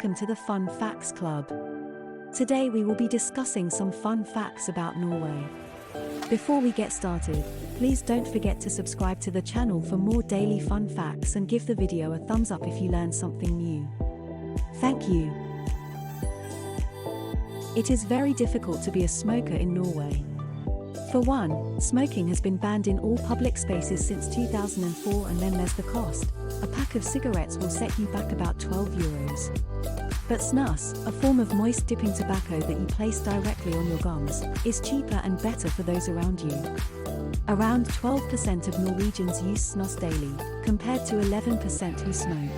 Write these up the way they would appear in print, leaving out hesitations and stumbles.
welcome to the Fun Facts Club. Today we will be discussing some fun facts about Norway. Before we get started, please don't forget to subscribe to the channel for more daily fun facts and give the video a thumbs up if you learned something new. Thank you. It is very difficult to be a smoker in Norway. For one, smoking has been banned in all public spaces since 2004, and then there's the cost. A pack of cigarettes will set you back about €12. But snus, a form of moist dipping tobacco that you place directly on your gums, is cheaper and better for those around you. Around 12% of Norwegians use snus daily, compared to 11% who smoke.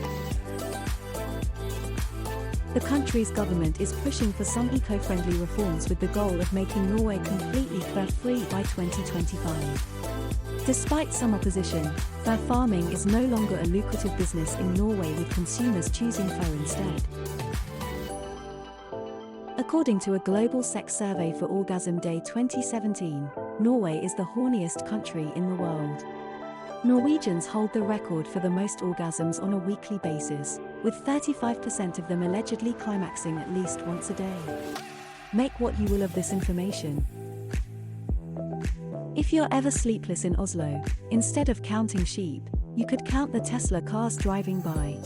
The country's government is pushing for some eco-friendly reforms with the goal of making Norway completely fur-free by 2025. Despite some opposition, fur farming is no longer a lucrative business in Norway, with consumers choosing fur instead. According to a global sex survey for Orgasm Day 2017, Norway is the horniest country in the world. Norwegians hold the record for the most orgasms on a weekly basis, with 35% of them allegedly climaxing at least once a day. Make what you will of this information. If you're ever sleepless in Oslo, instead of counting sheep, you could count the Tesla cars driving by.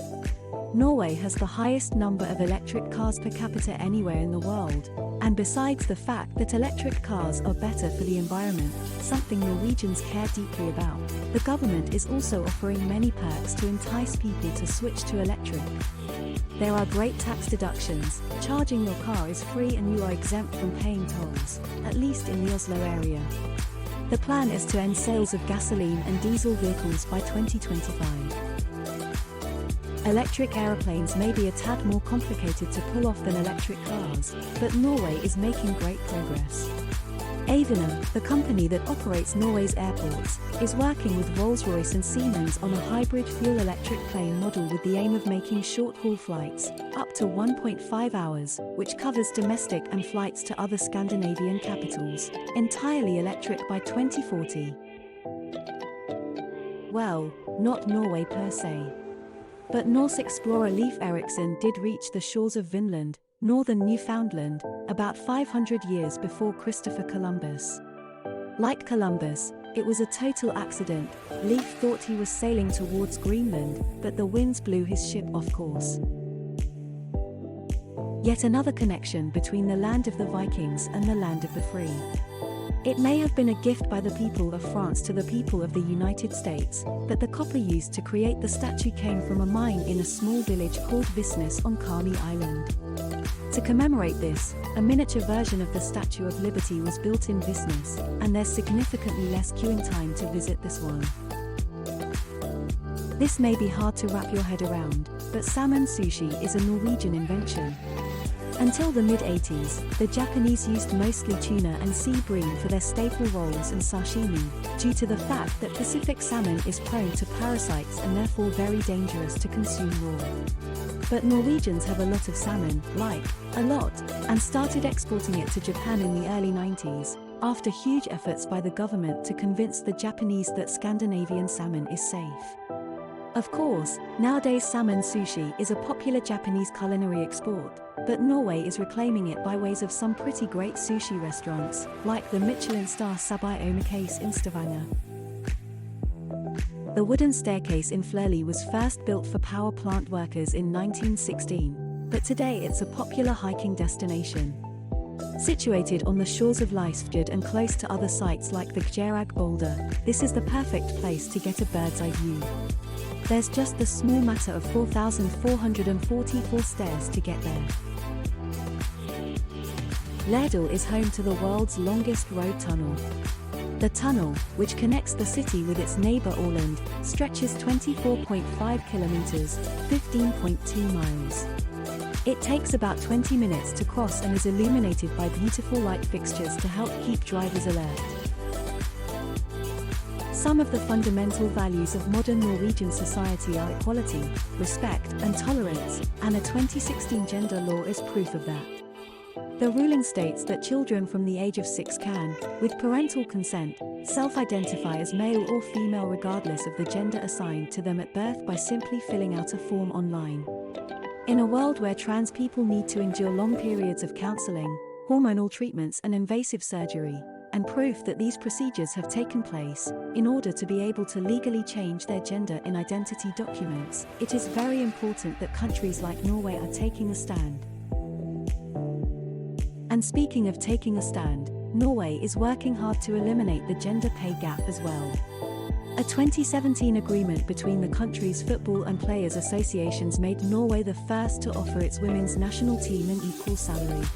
Norway has the highest number of electric cars per capita anywhere in the world, and besides the fact that electric cars are better for the environment, something Norwegians care deeply about, the government is also offering many perks to entice people to switch to electric. There are great tax deductions, charging your car is free, and you are exempt from paying tolls, at least in the Oslo area. The plan is to end sales of gasoline and diesel vehicles by 2025. Electric aeroplanes may be a tad more complicated to pull off than electric cars, but Norway is making great progress. Avianor, the company that operates Norway's airports, is working with Rolls-Royce and Siemens on a hybrid fuel-electric plane model with the aim of making short-haul flights, up to 1.5 hours, which covers domestic and flights to other Scandinavian capitals, entirely electric by 2040. Well, not Norway per se. But Norse explorer Leif Erikson did reach the shores of Vinland, northern Newfoundland, about 500 years before Christopher Columbus. Like Columbus, it was a total accident. Leif thought he was sailing towards Greenland, but the winds blew his ship off course. Yet another connection between the land of the Vikings and the land of the free. It may have been a gift by the people of France to the people of the United States, but the copper used to create the statue came from a mine in a small village called Visnes on Carney Island. To commemorate this, a miniature version of the Statue of Liberty was built in Visnes, and there's significantly less queuing time to visit this one. This may be hard to wrap your head around, but salmon sushi is a Norwegian invention. Until the mid-80s, the Japanese used mostly tuna and sea bream for their staple rolls and sashimi, due to the fact that Pacific salmon is prone to parasites and therefore very dangerous to consume raw. But Norwegians have a lot of salmon, and started exporting it to Japan in the early 90s, after huge efforts by the government to convince the Japanese that Scandinavian salmon is safe. Of course, nowadays salmon sushi is a popular Japanese culinary export, but Norway is reclaiming it by ways of some pretty great sushi restaurants, like the Michelin star Sabai Omakase in Stavanger. The wooden staircase in Fløli was first built for power plant workers in 1916, but today it's a popular hiking destination. Situated on the shores of Lystfjord and close to other sites like the Gjerag boulder, this is the perfect place to get a bird's-eye view. There's just the small matter of 4,444 stairs to get there. Lærdal is home to the world's longest road tunnel. The tunnel, which connects the city with its neighbor Åland, stretches 24.5 kilometers, 15.2 miles. It takes about 20 minutes to cross and is illuminated by beautiful light fixtures to help keep drivers alert. Some of the fundamental values of modern Norwegian society are equality, respect, and tolerance, and a 2016 gender law is proof of that. The ruling states that children from the age of 6 can, with parental consent, self-identify as male or female regardless of the gender assigned to them at birth by simply filling out a form online. In a world where trans people need to endure long periods of counseling, hormonal treatments and invasive surgery, and proof that these procedures have taken place, in order to be able to legally change their gender in identity documents, it is very important that countries like Norway are taking a stand. And speaking of taking a stand, Norway is working hard to eliminate the gender pay gap as well. A 2017 agreement between the country's football and players' associations made Norway the first to offer its women's national team an equal salary.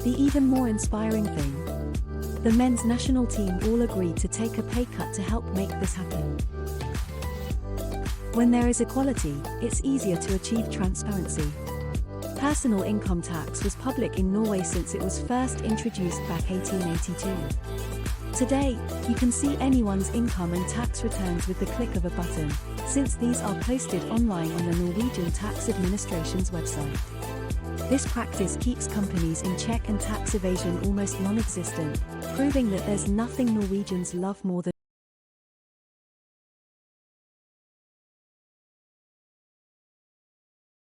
The even more inspiring thing: the men's national team all agreed to take a pay cut to help make this happen. When there is equality, it's easier to achieve transparency. Personal income tax was public in Norway since it was first introduced back 1882. Today, you can see anyone's income and tax returns with the click of a button, since these are posted online on the Norwegian Tax Administration's website. This practice keeps companies in check and tax evasion almost non-existent, proving that there's nothing Norwegians love more than